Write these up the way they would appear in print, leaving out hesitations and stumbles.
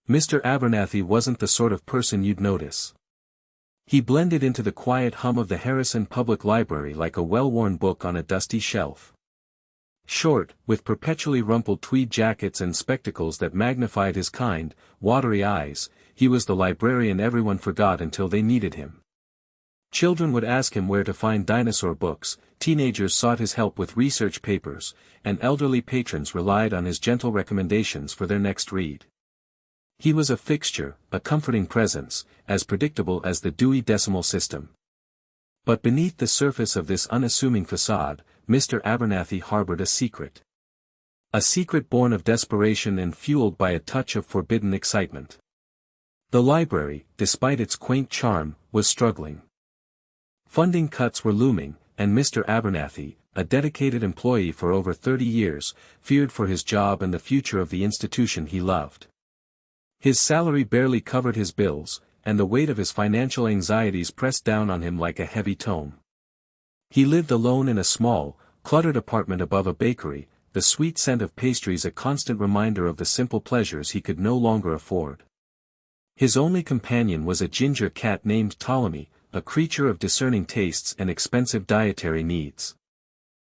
Mr. Abernathy wasn't the sort of person you'd notice. He blended into the quiet hum of the Harrison Public Library like a well-worn book on a dusty shelf. Short, with perpetually rumpled tweed jackets and spectacles that magnified his kind, watery eyes, he was the librarian everyone forgot until they needed him. Children would ask him where to find dinosaur books, teenagers sought his help with research papers, and elderly patrons relied on his gentle recommendations for their next read. He was a fixture, a comforting presence, as predictable as the Dewey Decimal System. But beneath the surface of this unassuming facade, Mr. Abernathy harbored a secret. A secret born of desperation and fueled by a touch of forbidden excitement. The library, despite its quaint charm, was struggling. Funding cuts were looming, and Mr. Abernathy, a dedicated employee for over 30 years, feared for his job and the future of the institution he loved. His salary barely covered his bills, and the weight of his financial anxieties pressed down on him like a heavy tome. He lived alone in a small, cluttered apartment above a bakery, the sweet scent of pastries a constant reminder of the simple pleasures he could no longer afford. His only companion was a ginger cat named Ptolemy, a creature of discerning tastes and expensive dietary needs.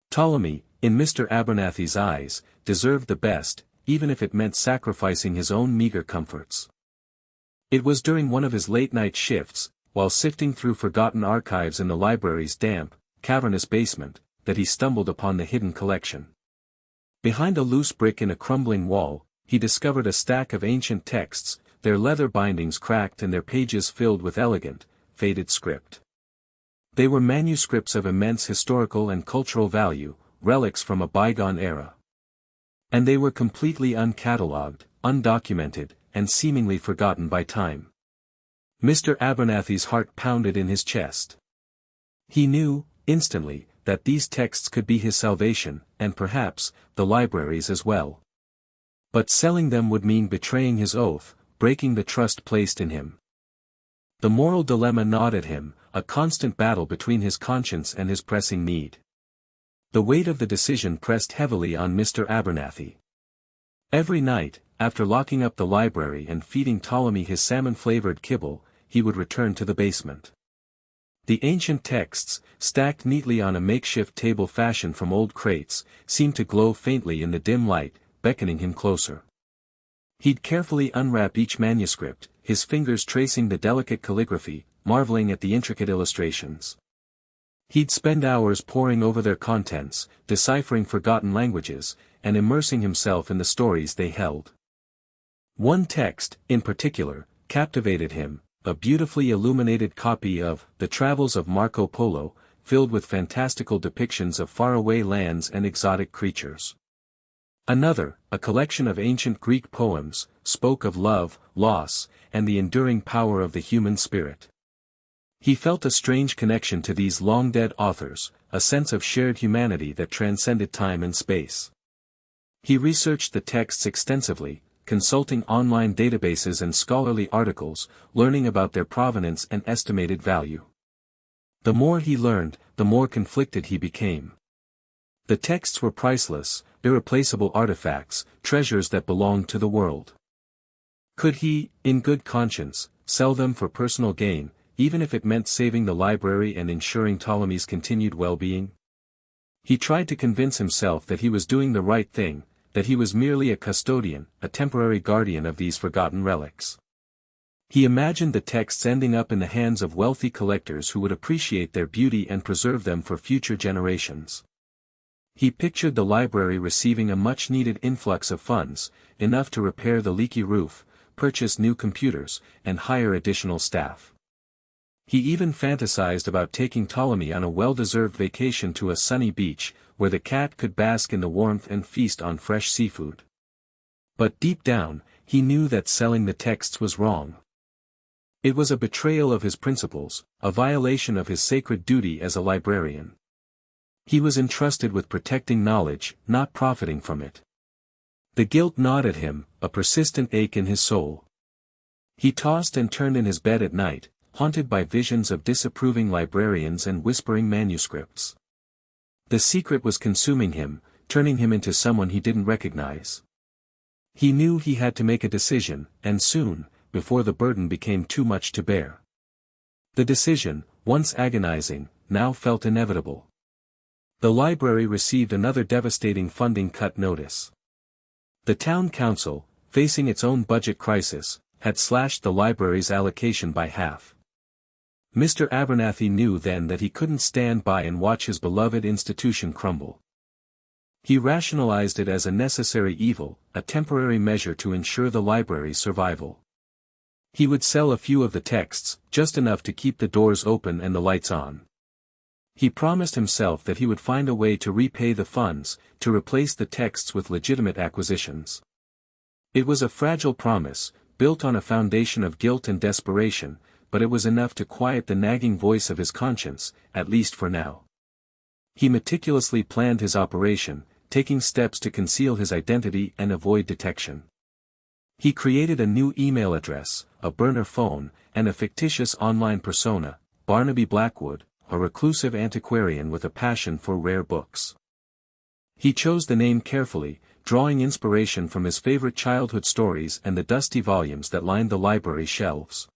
Ptolemy, in Mr. Abernathy's eyes, deserved the best, even if it meant sacrificing his own meager comforts. It was during one of his late-night shifts, while sifting through forgotten archives in the library's damp, cavernous basement, that he stumbled upon the hidden collection. Behind a loose brick in a crumbling wall, he discovered a stack of ancient texts, their leather bindings cracked and their pages filled with elegant, faded script. They were manuscripts of immense historical and cultural value, relics from a bygone era. And they were completely uncatalogued, undocumented, and seemingly forgotten by time. Mr. Abernathy's heart pounded in his chest. He knew, instantly, that these texts could be his salvation, and perhaps, the library's as well. But selling them would mean betraying his oath, breaking the trust placed in him. The moral dilemma gnawed at him, a constant battle between his conscience and his pressing need. The weight of the decision pressed heavily on Mr. Abernathy. Every night, after locking up the library and feeding Ptolemy his salmon-flavored kibble, he would return to the basement. The ancient texts, stacked neatly on a makeshift table fashioned from old crates, seemed to glow faintly in the dim light, beckoning him closer. He'd carefully unwrap each manuscript, his fingers tracing the delicate calligraphy, marveling at the intricate illustrations. He'd spend hours poring over their contents, deciphering forgotten languages, and immersing himself in the stories they held. One text, in particular, captivated him, a beautifully illuminated copy of The Travels of Marco Polo, filled with fantastical depictions of faraway lands and exotic creatures. Another, a collection of ancient Greek poems, spoke of love, loss, and the enduring power of the human spirit. He felt a strange connection to these long-dead authors, a sense of shared humanity that transcended time and space. He researched the texts extensively, consulting online databases and scholarly articles, learning about their provenance and estimated value. The more he learned, the more conflicted he became. The texts were priceless, irreplaceable artifacts, treasures that belonged to the world. Could he, in good conscience, sell them for personal gain, even if it meant saving the library and ensuring Ptolemy's continued well-being? He tried to convince himself that he was doing the right thing, that he was merely a custodian, a temporary guardian of these forgotten relics. He imagined the texts ending up in the hands of wealthy collectors who would appreciate their beauty and preserve them for future generations. He pictured the library receiving a much-needed influx of funds, enough to repair the leaky roof, purchase new computers, and hire additional staff. He even fantasized about taking Ptolemy on a well-deserved vacation to a sunny beach, where the cat could bask in the warmth and feast on fresh seafood. But deep down, he knew that selling the texts was wrong. It was a betrayal of his principles, a violation of his sacred duty as a librarian. He was entrusted with protecting knowledge, not profiting from it. The guilt gnawed at him, a persistent ache in his soul. He tossed and turned in his bed at night, haunted by visions of disapproving librarians and whispering manuscripts. The secret was consuming him, turning him into someone he didn't recognize. He knew he had to make a decision, and soon, before the burden became too much to bear. The decision, once agonizing, now felt inevitable. The library received another devastating funding cut notice. The town council, facing its own budget crisis, had slashed the library's allocation by half. Mr. Abernathy knew then that he couldn't stand by and watch his beloved institution crumble. He rationalized it as a necessary evil, a temporary measure to ensure the library's survival. He would sell a few of the texts, just enough to keep the doors open and the lights on. He promised himself that he would find a way to repay the funds, to replace the texts with legitimate acquisitions. It was a fragile promise, built on a foundation of guilt and desperation, but it was enough to quiet the nagging voice of his conscience, at least for now. He meticulously planned his operation, taking steps to conceal his identity and avoid detection. He created a new email address, a burner phone, and a fictitious online persona, Barnaby Blackwood, a reclusive antiquarian with a passion for rare books. He chose the name carefully, drawing inspiration from his favorite childhood stories and the dusty volumes that lined the library shelves.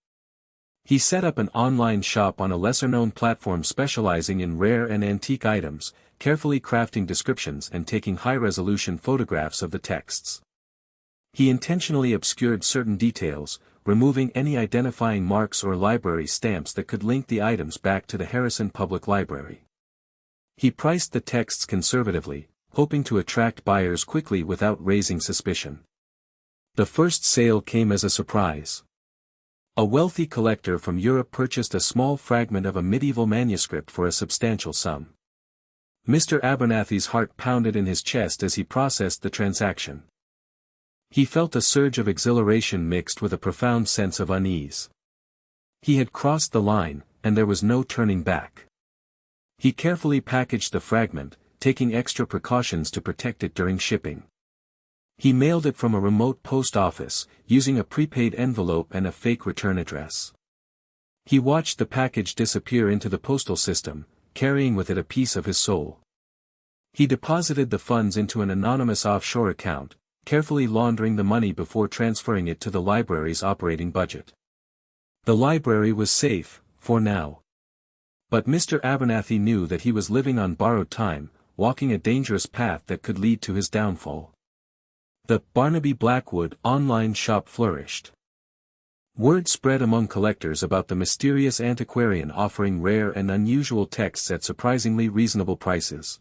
He set up an online shop on a lesser-known platform specializing in rare and antique items, carefully crafting descriptions and taking high-resolution photographs of the texts. He intentionally obscured certain details, removing any identifying marks or library stamps that could link the items back to the Harrison Public Library. He priced the texts conservatively, hoping to attract buyers quickly without raising suspicion. The first sale came as a surprise. A wealthy collector from Europe purchased a small fragment of a medieval manuscript for a substantial sum. Mr. Abernathy's heart pounded in his chest as he processed the transaction. He felt a surge of exhilaration mixed with a profound sense of unease. He had crossed the line, and there was no turning back. He carefully packaged the fragment, taking extra precautions to protect it during shipping. He mailed it from a remote post office, using a prepaid envelope and a fake return address. He watched the package disappear into the postal system, carrying with it a piece of his soul. He deposited the funds into an anonymous offshore account, carefully laundering the money before transferring it to the library's operating budget. The library was safe, for now. But Mr. Abernathy knew that he was living on borrowed time, walking a dangerous path that could lead to his downfall. The Barnaby Blackwood online shop flourished. Word spread among collectors about the mysterious antiquarian offering rare and unusual texts at surprisingly reasonable prices.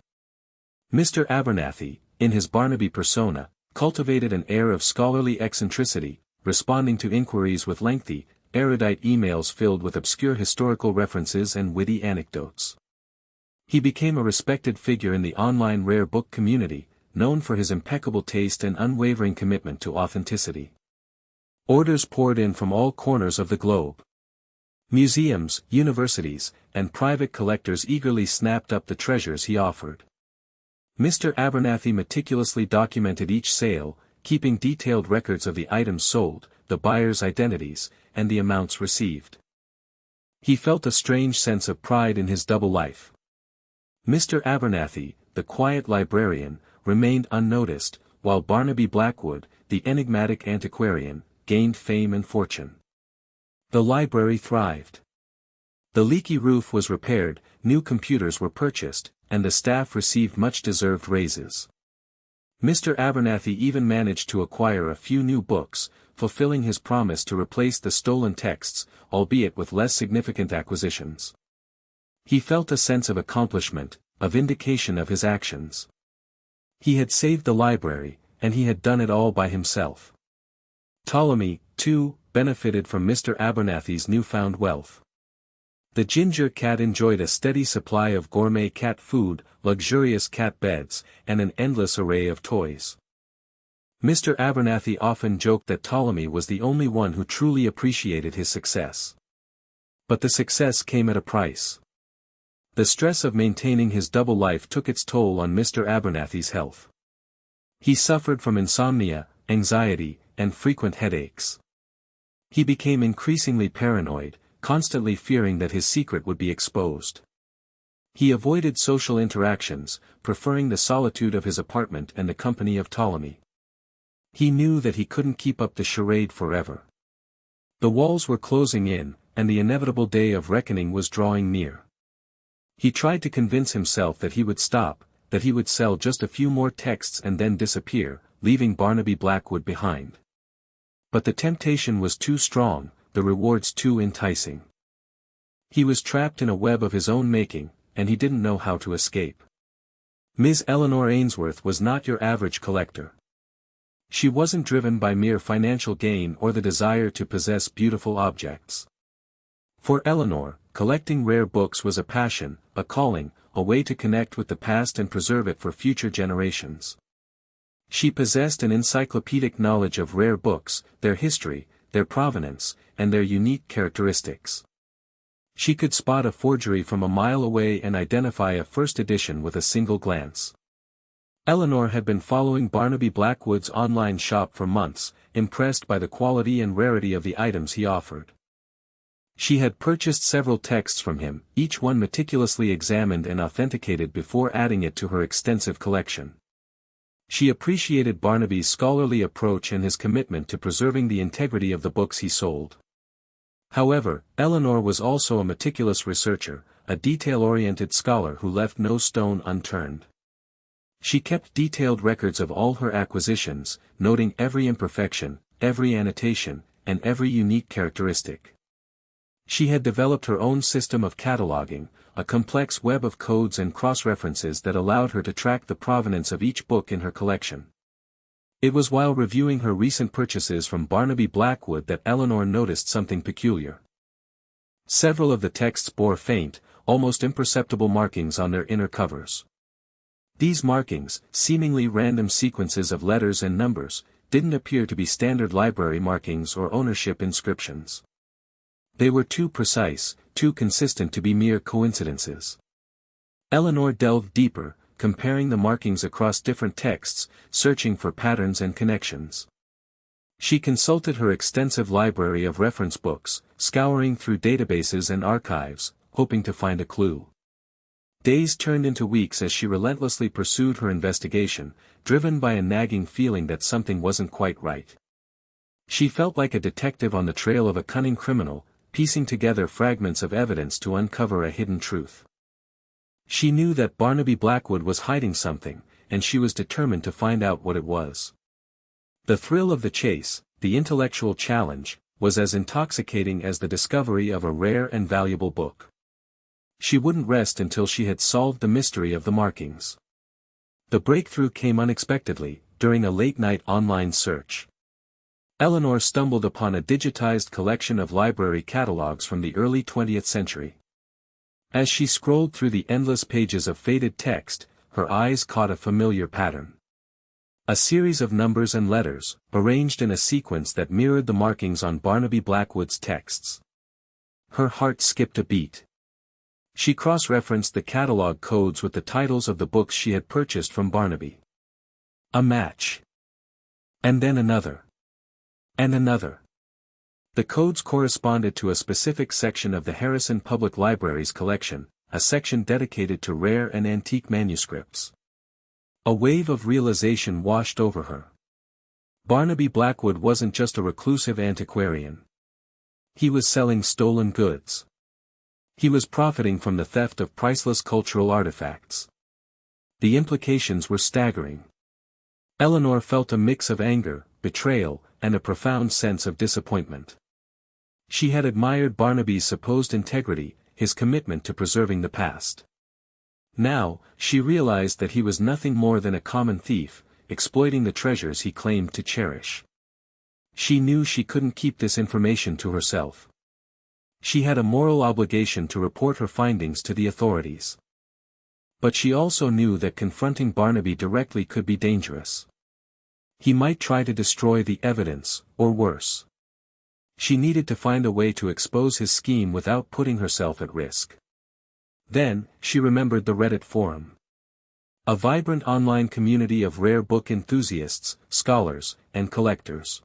Mr. Abernathy, in his Barnaby persona, cultivated an air of scholarly eccentricity, responding to inquiries with lengthy, erudite emails filled with obscure historical references and witty anecdotes. He became a respected figure in the online rare book community, known for his impeccable taste and unwavering commitment to authenticity. Orders poured in from all corners of the globe. Museums, universities, and private collectors eagerly snapped up the treasures he offered. Mr. Abernathy meticulously documented each sale, keeping detailed records of the items sold, the buyers' identities, and the amounts received. He felt a strange sense of pride in his double life. Mr. Abernathy, the quiet librarian, remained unnoticed, while Barnaby Blackwood, the enigmatic antiquarian, gained fame and fortune. The library thrived. The leaky roof was repaired, new computers were purchased, and the staff received much-deserved raises. Mr. Abernathy even managed to acquire a few new books, fulfilling his promise to replace the stolen texts, albeit with less significant acquisitions. He felt a sense of accomplishment, a vindication of his actions. He had saved the library, and he had done it all by himself. Ptolemy, too, benefited from Mr. Abernathy's newfound wealth. The ginger cat enjoyed a steady supply of gourmet cat food, luxurious cat beds, and an endless array of toys. Mr. Abernathy often joked that Ptolemy was the only one who truly appreciated his success. But the success came at a price. The stress of maintaining his double life took its toll on Mr. Abernathy's health. He suffered from insomnia, anxiety, and frequent headaches. He became increasingly paranoid, constantly fearing that his secret would be exposed. He avoided social interactions, preferring the solitude of his apartment and the company of Ptolemy. He knew that he couldn't keep up the charade forever. The walls were closing in, and the inevitable day of reckoning was drawing near. He tried to convince himself that he would stop, that he would sell just a few more texts and then disappear, leaving Barnaby Blackwood behind. But the temptation was too strong, the rewards too enticing. He was trapped in a web of his own making, and he didn't know how to escape. Ms. Eleanor Ainsworth was not your average collector. She wasn't driven by mere financial gain or the desire to possess beautiful objects. For Eleanor, collecting rare books was a passion, a calling, a way to connect with the past and preserve it for future generations. She possessed an encyclopedic knowledge of rare books, their history, their provenance, and their unique characteristics. She could spot a forgery from a mile away and identify a first edition with a single glance. Eleanor had been following Barnaby Blackwood's online shop for months, impressed by the quality and rarity of the items he offered. She had purchased several texts from him, each one meticulously examined and authenticated before adding it to her extensive collection. She appreciated Barnaby's scholarly approach and his commitment to preserving the integrity of the books he sold. However, Eleanor was also a meticulous researcher, a detail-oriented scholar who left no stone unturned. She kept detailed records of all her acquisitions, noting every imperfection, every annotation, and every unique characteristic. She had developed her own system of cataloging, a complex web of codes and cross-references that allowed her to track the provenance of each book in her collection. It was while reviewing her recent purchases from Barnaby Blackwood that Eleanor noticed something peculiar. Several of the texts bore faint, almost imperceptible markings on their inner covers. These markings, seemingly random sequences of letters and numbers, didn't appear to be standard library markings or ownership inscriptions. They were too precise, too consistent to be mere coincidences. Eleanor delved deeper, comparing the markings across different texts, searching for patterns and connections. She consulted her extensive library of reference books, scouring through databases and archives, hoping to find a clue. Days turned into weeks as she relentlessly pursued her investigation, driven by a nagging feeling that something wasn't quite right. She felt like a detective on the trail of a cunning criminal, piecing together fragments of evidence to uncover a hidden truth. She knew that Barnaby Blackwood was hiding something, and she was determined to find out what it was. The thrill of the chase, the intellectual challenge, was as intoxicating as the discovery of a rare and valuable book. She wouldn't rest until she had solved the mystery of the markings. The breakthrough came unexpectedly, during a late-night online search. Eleanor stumbled upon a digitized collection of library catalogs from the early 20th century. As she scrolled through the endless pages of faded text, her eyes caught a familiar pattern. A series of numbers and letters, arranged in a sequence that mirrored the markings on Barnaby Blackwood's texts. Her heart skipped a beat. She cross-referenced the catalog codes with the titles of the books she had purchased from Barnaby. A match. And then another. And another. The codes corresponded to a specific section of the Harrison Public Library's collection, a section dedicated to rare and antique manuscripts. A wave of realization washed over her. Barnaby Blackwood wasn't just a reclusive antiquarian. He was selling stolen goods. He was profiting from the theft of priceless cultural artifacts. The implications were staggering. Eleanor felt a mix of anger, betrayal, and a profound sense of disappointment. She had admired Barnaby's supposed integrity, his commitment to preserving the past. Now, she realized that he was nothing more than a common thief, exploiting the treasures he claimed to cherish. She knew she couldn't keep this information to herself. She had a moral obligation to report her findings to the authorities. But she also knew that confronting Barnaby directly could be dangerous. He might try to destroy the evidence, or worse. She needed to find a way to expose his scheme without putting herself at risk. Then, she remembered the Reddit forum. A vibrant online community of rare book enthusiasts, scholars, and collectors.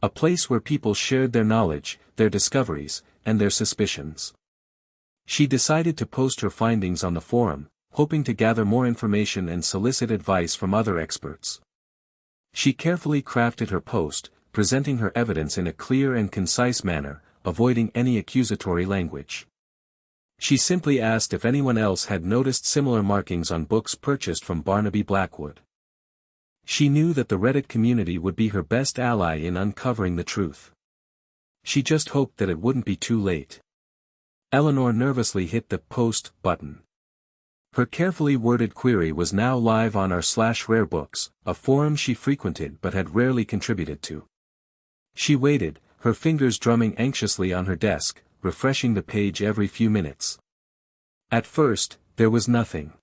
A place where people shared their knowledge, their discoveries, and their suspicions. She decided to post her findings on the forum, hoping to gather more information and solicit advice from other experts. She carefully crafted her post, presenting her evidence in a clear and concise manner, avoiding any accusatory language. She simply asked if anyone else had noticed similar markings on books purchased from Barnaby Blackwood. She knew that the Reddit community would be her best ally in uncovering the truth. She just hoped that it wouldn't be too late. Eleanor nervously hit the post button. Her carefully worded query was now live on r/rarebooks, a forum she frequented but had rarely contributed to. She waited, her fingers drumming anxiously on her desk, refreshing the page every few minutes. At first, there was nothing.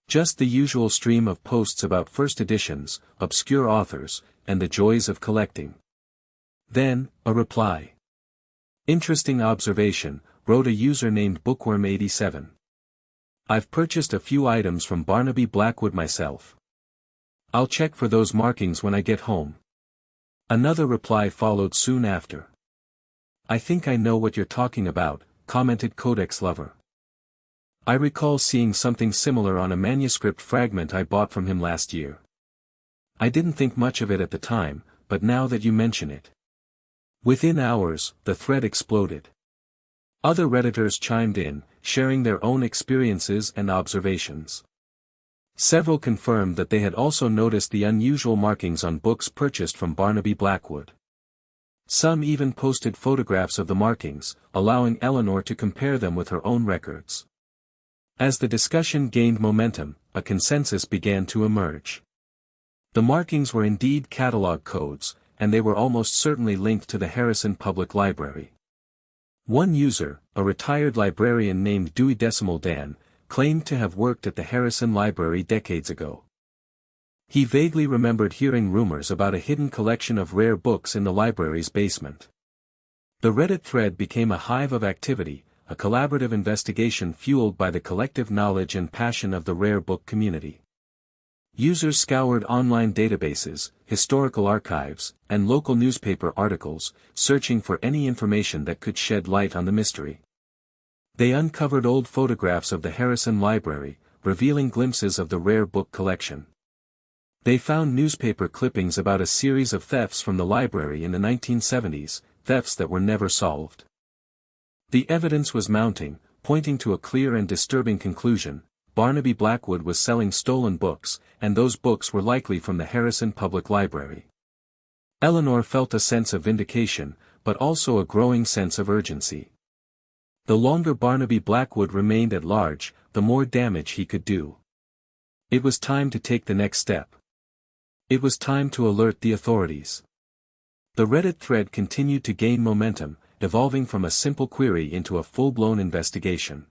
Just the usual stream of posts about first editions, obscure authors, and the joys of collecting. Then, a reply. Interesting observation, wrote a user named Bookworm87. I've purchased a few items from Barnaby Blackwood myself. I'll check for those markings when I get home. Another reply followed soon after. I think I know what you're talking about, commented Codex Lover. I recall seeing something similar on a manuscript fragment I bought from him last year. I didn't think much of it at the time, but now that you mention it. Within hours, the thread exploded. Other Redditors chimed in, sharing their own experiences and observations. Several confirmed that they had also noticed the unusual markings on books purchased from Barnaby Blackwood. Some even posted photographs of the markings, allowing Eleanor to compare them with her own records. As the discussion gained momentum, a consensus began to emerge. The markings were indeed catalog codes, and they were almost certainly linked to the Harrison Public Library. One user, a retired librarian named Dewey Decimal Dan, claimed to have worked at the Harrison Library decades ago. He vaguely remembered hearing rumors about a hidden collection of rare books in the library's basement. The Reddit thread became a hive of activity, a collaborative investigation fueled by the collective knowledge and passion of the rare book community. Users scoured online databases, historical archives, and local newspaper articles, searching for any information that could shed light on the mystery. They uncovered old photographs of the Harrison Library, revealing glimpses of the rare book collection. They found newspaper clippings about a series of thefts from the library in the 1970s, thefts that were never solved. The evidence was mounting, pointing to a clear and disturbing conclusion: Barnaby Blackwood was selling stolen books, and those books were likely from the Harrison Public Library. Eleanor felt a sense of vindication, but also a growing sense of urgency. The longer Barnaby Blackwood remained at large, the more damage he could do. It was time to take the next step. It was time to alert the authorities. The Reddit thread continued to gain momentum, evolving from a simple query into a full-blown investigation.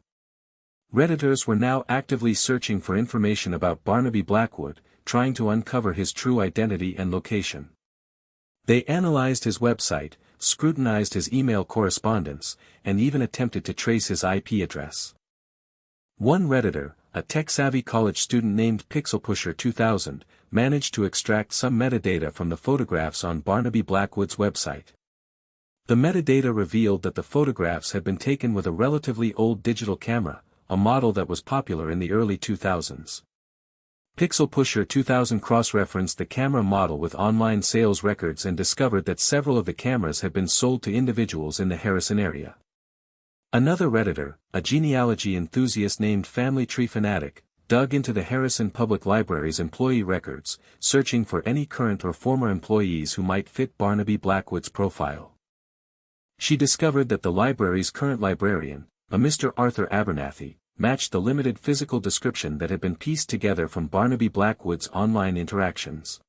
Redditors were now actively searching for information about Barnaby Blackwood, trying to uncover his true identity and location. They analyzed his website, scrutinized his email correspondence, and even attempted to trace his IP address. One Redditor, a tech-savvy college student named PixelPusher2000, managed to extract some metadata from the photographs on Barnaby Blackwood's website. The metadata revealed that the photographs had been taken with a relatively old digital camera, a model that was popular in the early 2000s. PixelPusher2000 cross-referenced the camera model with online sales records and discovered that several of the cameras had been sold to individuals in the Harrison area. Another Redditor, a genealogy enthusiast named Family Tree Fanatic, dug into the Harrison Public Library's employee records, searching for any current or former employees who might fit Barnaby Blackwood's profile. She discovered that the library's current librarian, a Mr. Arthur Abernathy, matched the limited physical description that had been pieced together from Barnaby Blackwood's online interactions.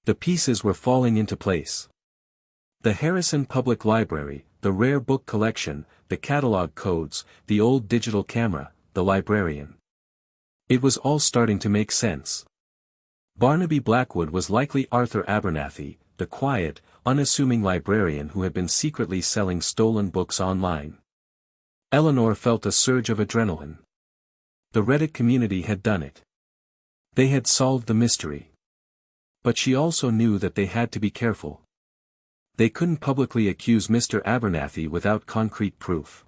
The pieces were falling into place. The Harrison Public Library, the rare book collection, the catalog codes, the old digital camera, the librarian. It was all starting to make sense. Barnaby Blackwood was likely Arthur Abernathy, the quiet, unassuming librarian who had been secretly selling stolen books online. Eleanor felt a surge of adrenaline. The Reddit community had done it. They had solved the mystery. But she also knew that they had to be careful. They couldn't publicly accuse Mr. Abernathy without concrete proof.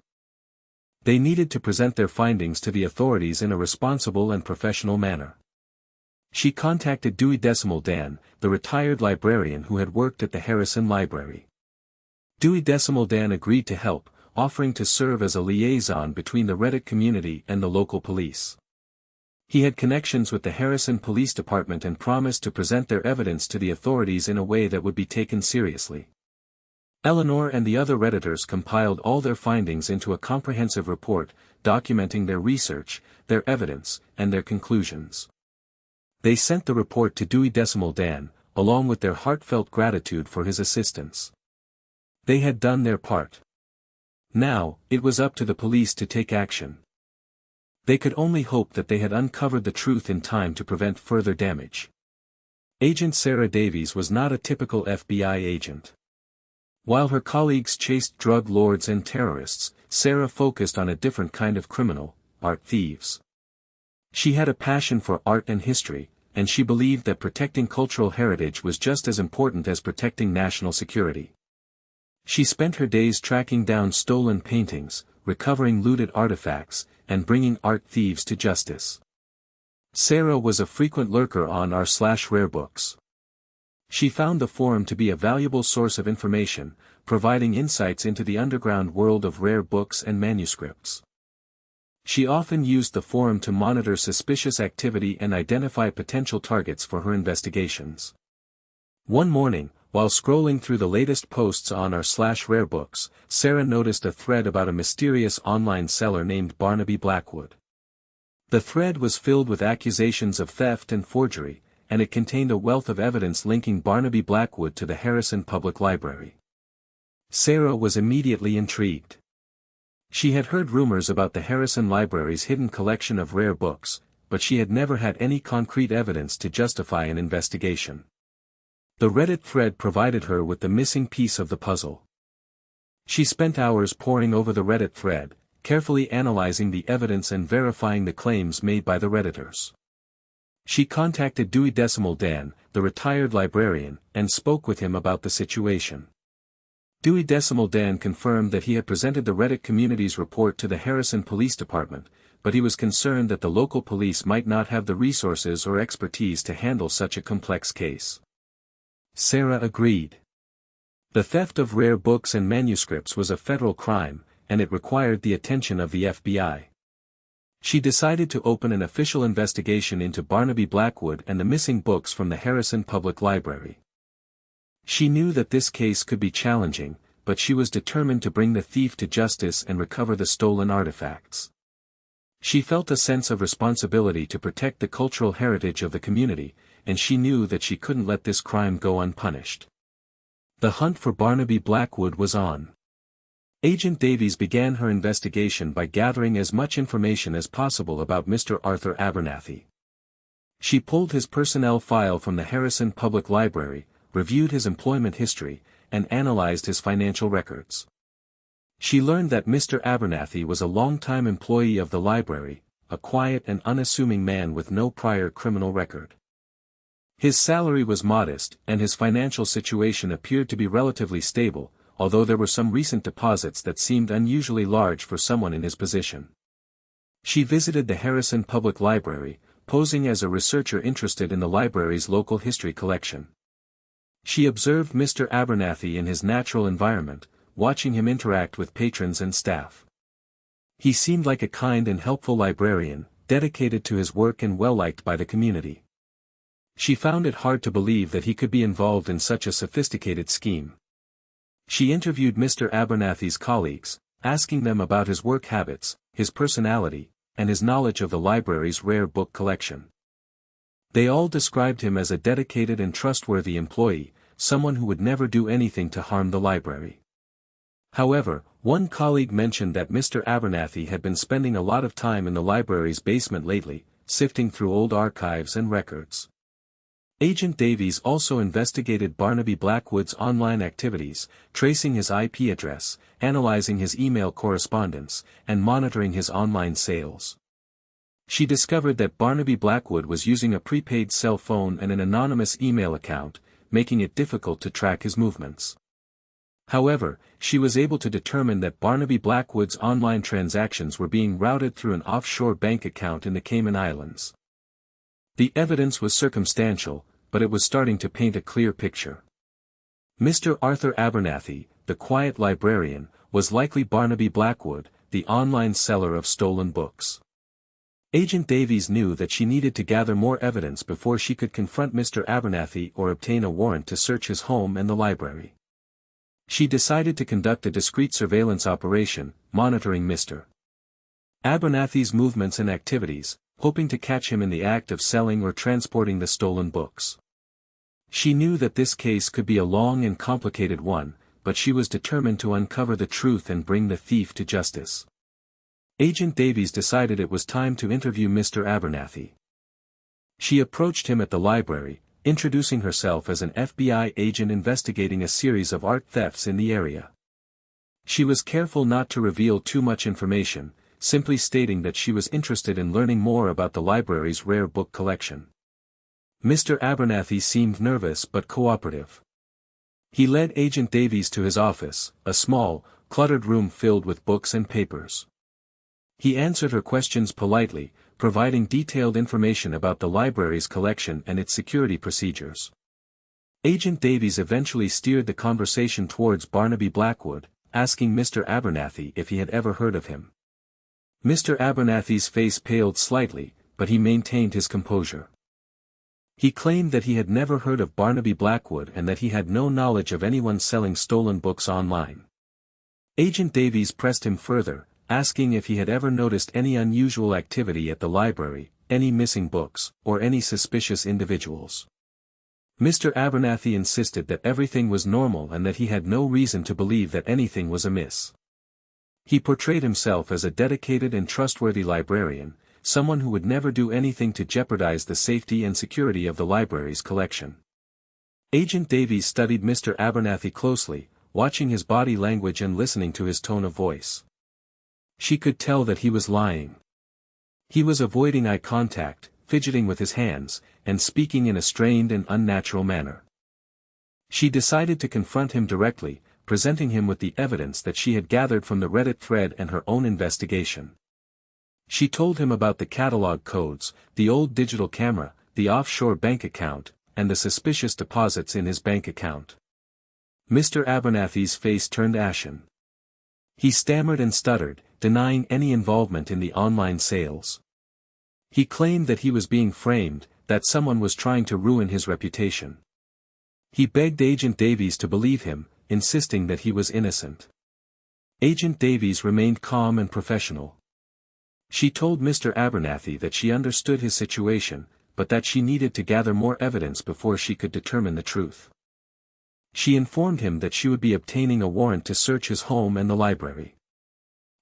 They needed to present their findings to the authorities in a responsible and professional manner. She contacted Dewey Decimal Dan, the retired librarian who had worked at the Harrison Library. Dewey Decimal Dan agreed to help, offering to serve as a liaison between the Reddit community and the local police. He had connections with the Harrison Police Department and promised to present their evidence to the authorities in a way that would be taken seriously. Eleanor and the other Redditors compiled all their findings into a comprehensive report, documenting their research, their evidence, and their conclusions. They sent the report to Dewey Decimal Dan, along with their heartfelt gratitude for his assistance. They had done their part. Now, it was up to the police to take action. They could only hope that they had uncovered the truth in time to prevent further damage. Agent Sarah Davies was not a typical FBI agent. While her colleagues chased drug lords and terrorists, Sarah focused on a different kind of criminal, art thieves. She had a passion for art and history, and she believed that protecting cultural heritage was just as important as protecting national security. She spent her days tracking down stolen paintings, recovering looted artifacts, and bringing art thieves to justice. Sarah was a frequent lurker on r/rarebooks. She found the forum to be a valuable source of information, providing insights into the underground world of rare books and manuscripts. She often used the forum to monitor suspicious activity and identify potential targets for her investigations. One morning, while scrolling through the latest posts on r/rarebooks, Sarah noticed a thread about a mysterious online seller named Barnaby Blackwood. The thread was filled with accusations of theft and forgery, and it contained a wealth of evidence linking Barnaby Blackwood to the Harrison Public Library. Sarah was immediately intrigued. She had heard rumors about the Harrison Library's hidden collection of rare books, but she had never had any concrete evidence to justify an investigation. The Reddit thread provided her with the missing piece of the puzzle. She spent hours poring over the Reddit thread, carefully analyzing the evidence and verifying the claims made by the Redditors. She contacted Dewey Decimal Dan, the retired librarian, and spoke with him about the situation. Dewey Decimal Dan confirmed that he had presented the Reddit community's report to the Harrison Police Department, but he was concerned that the local police might not have the resources or expertise to handle such a complex case. Sarah agreed. The theft of rare books and manuscripts was a federal crime, and it required the attention of the FBI. She decided to open an official investigation into Barnaby Blackwood and the missing books from the Harrison Public Library. She knew that this case could be challenging, but she was determined to bring the thief to justice and recover the stolen artifacts. She felt a sense of responsibility to protect the cultural heritage of the community, and she knew that she couldn't let this crime go unpunished. The hunt for Barnaby Blackwood was on. Agent Davies began her investigation by gathering as much information as possible about Mr. Arthur Abernathy. She pulled his personnel file from the Harrison Public Library, reviewed his employment history, and analyzed his financial records. She learned that Mr. Abernathy was a longtime employee of the library, a quiet and unassuming man with no prior criminal record. His salary was modest, and his financial situation appeared to be relatively stable, although there were some recent deposits that seemed unusually large for someone in his position. She visited the Harrison Public Library, posing as a researcher interested in the library's local history collection. She observed Mr. Abernathy in his natural environment, watching him interact with patrons and staff. He seemed like a kind and helpful librarian, dedicated to his work and well-liked by the community. She found it hard to believe that he could be involved in such a sophisticated scheme. She interviewed Mr. Abernathy's colleagues, asking them about his work habits, his personality, and his knowledge of the library's rare book collection. They all described him as a dedicated and trustworthy employee, someone who would never do anything to harm the library. However, one colleague mentioned that Mr. Abernathy had been spending a lot of time in the library's basement lately, sifting through old archives and records. Agent Davies also investigated Barnaby Blackwood's online activities, tracing his IP address, analyzing his email correspondence, and monitoring his online sales. She discovered that Barnaby Blackwood was using a prepaid cell phone and an anonymous email account, making it difficult to track his movements. However, she was able to determine that Barnaby Blackwood's online transactions were being routed through an offshore bank account in the Cayman Islands. The evidence was circumstantial, but it was starting to paint a clear picture. Mr. Arthur Abernathy, the quiet librarian, was likely Barnaby Blackwood, the online seller of stolen books. Agent Davies knew that she needed to gather more evidence before she could confront Mr. Abernathy or obtain a warrant to search his home and the library. She decided to conduct a discreet surveillance operation, monitoring Mr. Abernathy's movements and activities, hoping to catch him in the act of selling or transporting the stolen books. She knew that this case could be a long and complicated one, but she was determined to uncover the truth and bring the thief to justice. Agent Davies decided it was time to interview Mr. Abernathy. She approached him at the library, introducing herself as an FBI agent investigating a series of art thefts in the area. She was careful not to reveal too much information, simply stating that she was interested in learning more about the library's rare book collection. Mr. Abernathy seemed nervous but cooperative. He led Agent Davies to his office, a small, cluttered room filled with books and papers. He answered her questions politely, providing detailed information about the library's collection and its security procedures. Agent Davies eventually steered the conversation towards Barnaby Blackwood, asking Mr. Abernathy if he had ever heard of him. Mr. Abernathy's face paled slightly, but he maintained his composure. He claimed that he had never heard of Barnaby Blackwood and that he had no knowledge of anyone selling stolen books online. Agent Davies pressed him further, asking if he had ever noticed any unusual activity at the library, any missing books, or any suspicious individuals. Mr. Abernathy insisted that everything was normal and that he had no reason to believe that anything was amiss. He portrayed himself as a dedicated and trustworthy librarian, someone who would never do anything to jeopardize the safety and security of the library's collection. Agent Davies studied Mr. Abernathy closely, watching his body language and listening to his tone of voice. She could tell that he was lying. He was avoiding eye contact, fidgeting with his hands, and speaking in a strained and unnatural manner. She decided to confront him directly, presenting him with the evidence that she had gathered from the Reddit thread and her own investigation. She told him about the catalog codes, the old digital camera, the offshore bank account, and the suspicious deposits in his bank account. Mr. Abernathy's face turned ashen. He stammered and stuttered, denying any involvement in the online sales. He claimed that he was being framed, that someone was trying to ruin his reputation. He begged Agent Davies to believe him, insisting that he was innocent. Agent Davies remained calm and professional. She told Mr. Abernathy that she understood his situation, but that she needed to gather more evidence before she could determine the truth. She informed him that she would be obtaining a warrant to search his home and the library.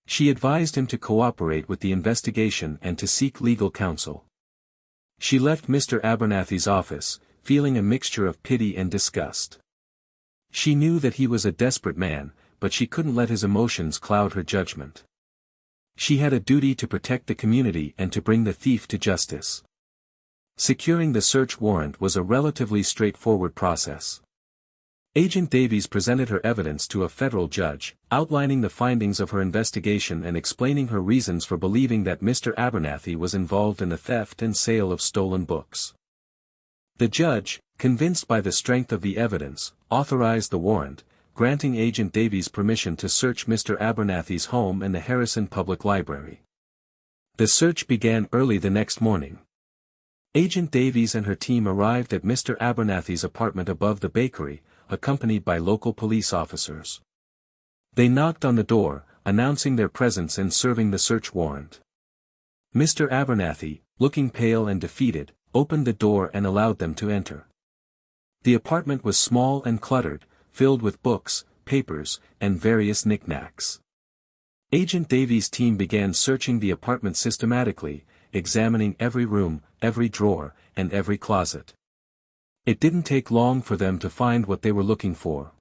She advised him to cooperate with the investigation and to seek legal counsel. She left Mr. Abernathy's office, feeling a mixture of pity and disgust. She knew that he was a desperate man, but she couldn't let his emotions cloud her judgment. She had a duty to protect the community and to bring the thief to justice. Securing the search warrant was a relatively straightforward process. Agent Davies presented her evidence to a federal judge, outlining the findings of her investigation and explaining her reasons for believing that Mr. Abernathy was involved in the theft and sale of stolen books. The judge, convinced by the strength of the evidence, authorized the warrant, granting Agent Davies permission to search Mr. Abernathy's home and the Harrison Public Library. The search began early the next morning. Agent Davies and her team arrived at Mr. Abernathy's apartment above the bakery, accompanied by local police officers. They knocked on the door, announcing their presence and serving the search warrant. Mr. Abernathy, looking pale and defeated, opened the door and allowed them to enter. The apartment was small and cluttered, filled with books, papers, and various knickknacks. Agent Davies' team began searching the apartment systematically, examining every room, every drawer, and every closet. It didn't take long for them to find what they were looking for.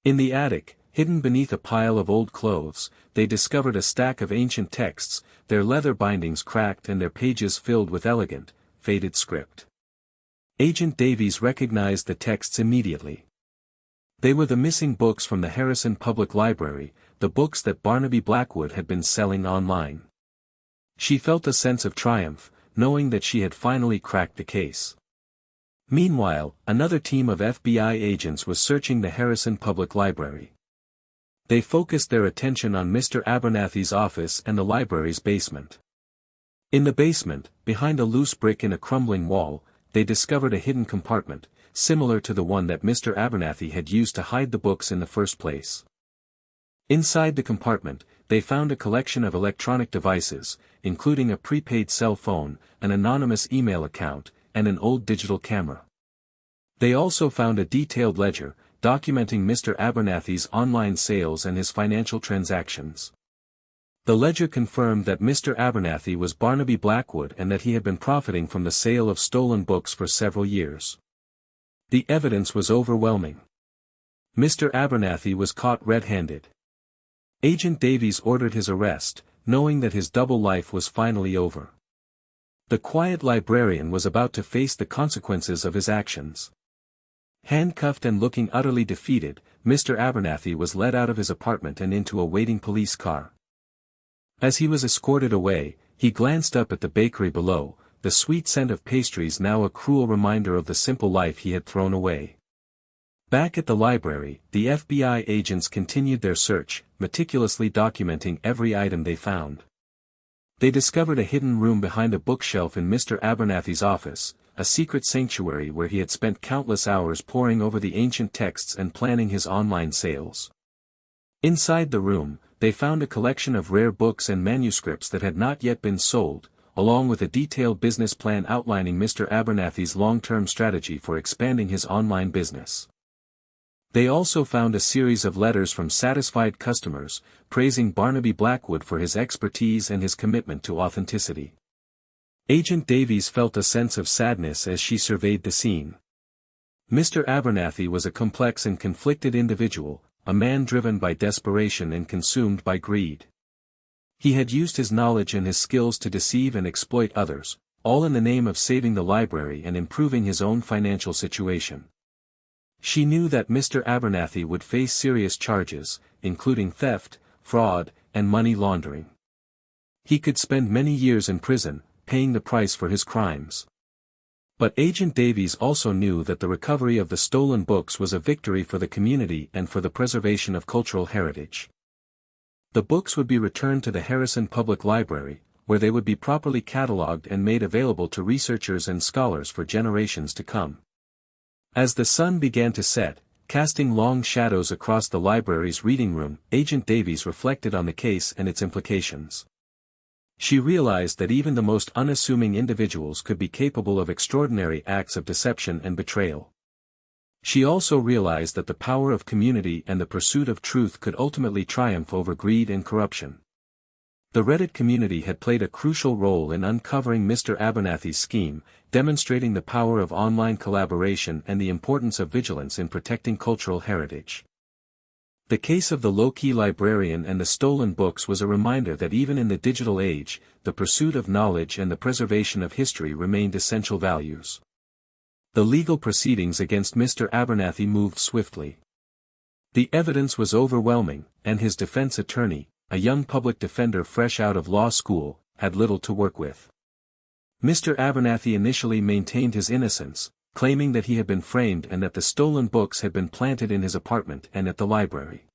In the attic, hidden beneath a pile of old clothes, they discovered a stack of ancient texts, their leather bindings cracked and their pages filled with elegant, faded script. Agent Davies recognized the texts immediately. They were the missing books from the Harrison Public Library, the books that Barnaby Blackwood had been selling online. She felt a sense of triumph, knowing that she had finally cracked the case. Meanwhile, another team of FBI agents was searching the Harrison Public Library. They focused their attention on Mr. Abernathy's office and the library's basement. In the basement, behind a loose brick in a crumbling wall, they discovered a hidden compartment, similar to the one that Mr. Abernathy had used to hide the books in the first place. Inside the compartment, they found a collection of electronic devices, including a prepaid cell phone, an anonymous email account, and an old digital camera. They also found a detailed ledger, documenting Mr. Abernathy's online sales and his financial transactions. The ledger confirmed that Mr. Abernathy was Barnaby Blackwood and that he had been profiting from the sale of stolen books for several years. The evidence was overwhelming. Mr. Abernathy was caught red-handed. Agent Davies ordered his arrest, knowing that his double life was finally over. The quiet librarian was about to face the consequences of his actions. Handcuffed and looking utterly defeated, Mr. Abernathy was led out of his apartment and into a waiting police car. As he was escorted away, he glanced up at the bakery below, the sweet scent of pastries now a cruel reminder of the simple life he had thrown away. Back at the library, the FBI agents continued their search, meticulously documenting every item they found. They discovered a hidden room behind a bookshelf in Mr. Abernathy's office, a secret sanctuary where he had spent countless hours poring over the ancient texts and planning his online sales. Inside the room, they found a collection of rare books and manuscripts that had not yet been sold, along with a detailed business plan outlining Mr. Abernathy's long-term strategy for expanding his online business. They also found a series of letters from satisfied customers, praising Barnaby Blackwood for his expertise and his commitment to authenticity. Agent Davies felt a sense of sadness as she surveyed the scene. Mr. Abernathy was a complex and conflicted individual, a man driven by desperation and consumed by greed. He had used his knowledge and his skills to deceive and exploit others, all in the name of saving the library and improving his own financial situation. She knew that Mr. Abernathy would face serious charges, including theft, fraud, and money laundering. He could spend many years in prison, paying the price for his crimes. But Agent Davies also knew that the recovery of the stolen books was a victory for the community and for the preservation of cultural heritage. The books would be returned to the Harrison Public Library, where they would be properly catalogued and made available to researchers and scholars for generations to come. As the sun began to set, casting long shadows across the library's reading room, Agent Davies reflected on the case and its implications. She realized that even the most unassuming individuals could be capable of extraordinary acts of deception and betrayal. She also realized that the power of community and the pursuit of truth could ultimately triumph over greed and corruption. The Reddit community had played a crucial role in uncovering Mr. Abernathy's scheme, demonstrating the power of online collaboration and the importance of vigilance in protecting cultural heritage. The case of the low-key librarian and the stolen books was a reminder that even in the digital age, the pursuit of knowledge and the preservation of history remained essential values. The legal proceedings against Mr. Abernathy moved swiftly. The evidence was overwhelming, and his defense attorney, a young public defender fresh out of law school, had little to work with. Mr. Abernathy initially maintained his innocence, claiming that he had been framed and that the stolen books had been planted in his apartment and at the library.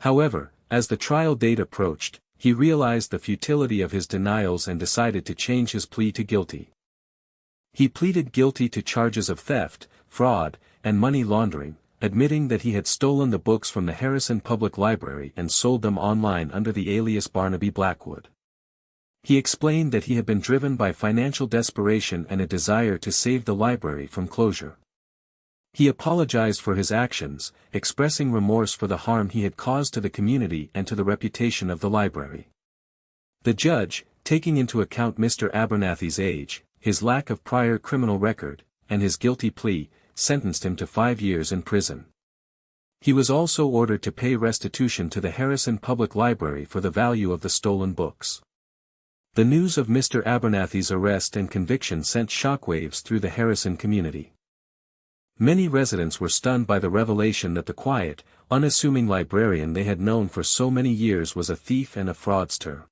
However, as the trial date approached, he realized the futility of his denials and decided to change his plea to guilty. He pleaded guilty to charges of theft, fraud, and money laundering, admitting that he had stolen the books from the Harrison Public Library and sold them online under the alias Barnaby Blackwood. He explained that he had been driven by financial desperation and a desire to save the library from closure. He apologized for his actions, expressing remorse for the harm he had caused to the community and to the reputation of the library. The judge, taking into account Mr. Abernathy's age, his lack of prior criminal record, and his guilty plea, sentenced him to 5 years in prison. He was also ordered to pay restitution to the Harrison Public Library for the value of the stolen books. The news of Mr. Abernathy's arrest and conviction sent shockwaves through the Harrison community. Many residents were stunned by the revelation that the quiet, unassuming librarian they had known for so many years was a thief and a fraudster.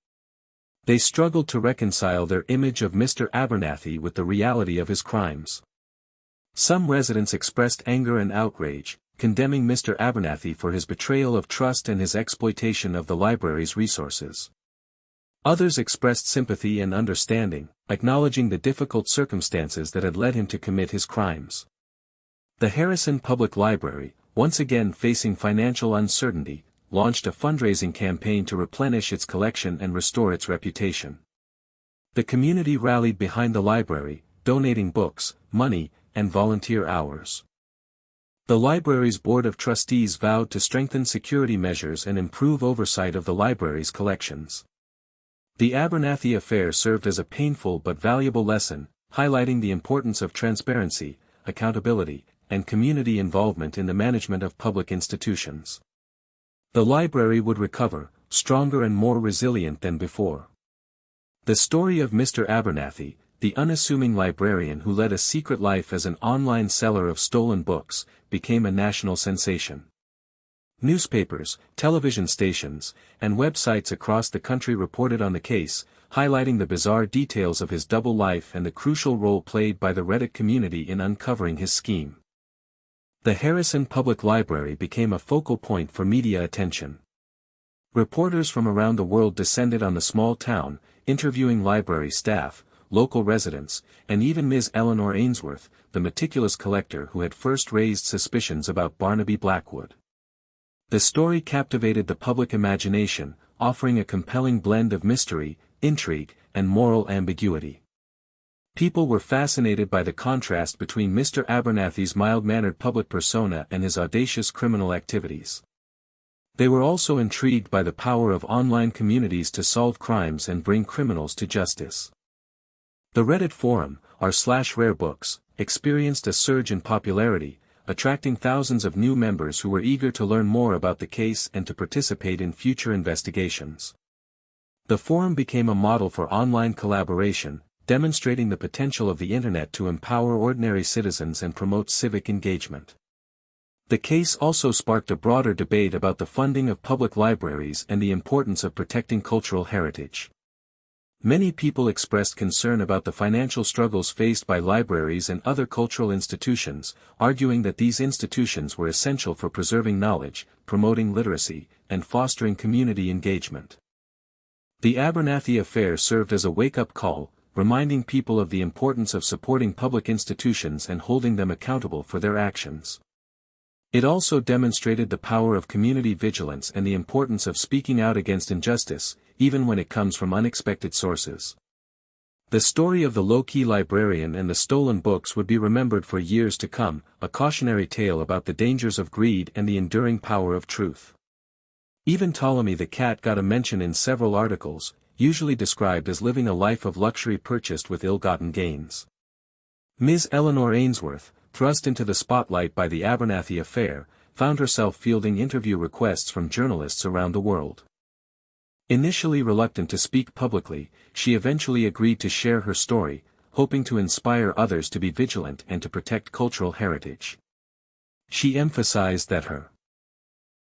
They struggled to reconcile their image of Mr. Abernathy with the reality of his crimes. Some residents expressed anger and outrage, condemning Mr. Abernathy for his betrayal of trust and his exploitation of the library's resources. Others expressed sympathy and understanding, acknowledging the difficult circumstances that had led him to commit his crimes. The Harrison Public Library, once again facing financial uncertainty, launched a fundraising campaign to replenish its collection and restore its reputation. The community rallied behind the library, donating books, money, and volunteer hours. The library's Board of Trustees vowed to strengthen security measures and improve oversight of the library's collections. The Abernathy affair served as a painful but valuable lesson, highlighting the importance of transparency, accountability, and community involvement in the management of public institutions. The library would recover, stronger and more resilient than before. The story of Mr. Abernathy, the unassuming librarian who led a secret life as an online seller of stolen books, became a national sensation. Newspapers, television stations, and websites across the country reported on the case, highlighting the bizarre details of his double life and the crucial role played by the Reddit community in uncovering his scheme. The Harrison Public Library became a focal point for media attention. Reporters from around the world descended on the small town, interviewing library staff, local residents, and even Ms. Eleanor Ainsworth, the meticulous collector who had first raised suspicions about Barnaby Blackwood. The story captivated the public imagination, offering a compelling blend of mystery, intrigue, and moral ambiguity. People were fascinated by the contrast between Mr. Abernathy's mild-mannered public persona and his audacious criminal activities. They were also intrigued by the power of online communities to solve crimes and bring criminals to justice. The Reddit forum, r/rarebooks, experienced a surge in popularity, attracting thousands of new members who were eager to learn more about the case and to participate in future investigations. The forum became a model for online collaboration, demonstrating the potential of the Internet to empower ordinary citizens and promote civic engagement. The case also sparked a broader debate about the funding of public libraries and the importance of protecting cultural heritage. Many people expressed concern about the financial struggles faced by libraries and other cultural institutions, arguing that these institutions were essential for preserving knowledge, promoting literacy, and fostering community engagement. The Abernathy affair served as a wake-up call, reminding people of the importance of supporting public institutions and holding them accountable for their actions. It also demonstrated the power of community vigilance and the importance of speaking out against injustice, even when it comes from unexpected sources. The story of the low-key librarian and the stolen books would be remembered for years to come, a cautionary tale about the dangers of greed and the enduring power of truth. Even Ptolemy the cat got a mention in several articles, usually described as living a life of luxury purchased with ill-gotten gains. Ms. Eleanor Ainsworth, thrust into the spotlight by the Abernathy affair, found herself fielding interview requests from journalists around the world. Initially reluctant to speak publicly, she eventually agreed to share her story, hoping to inspire others to be vigilant and to protect cultural heritage. She emphasized that her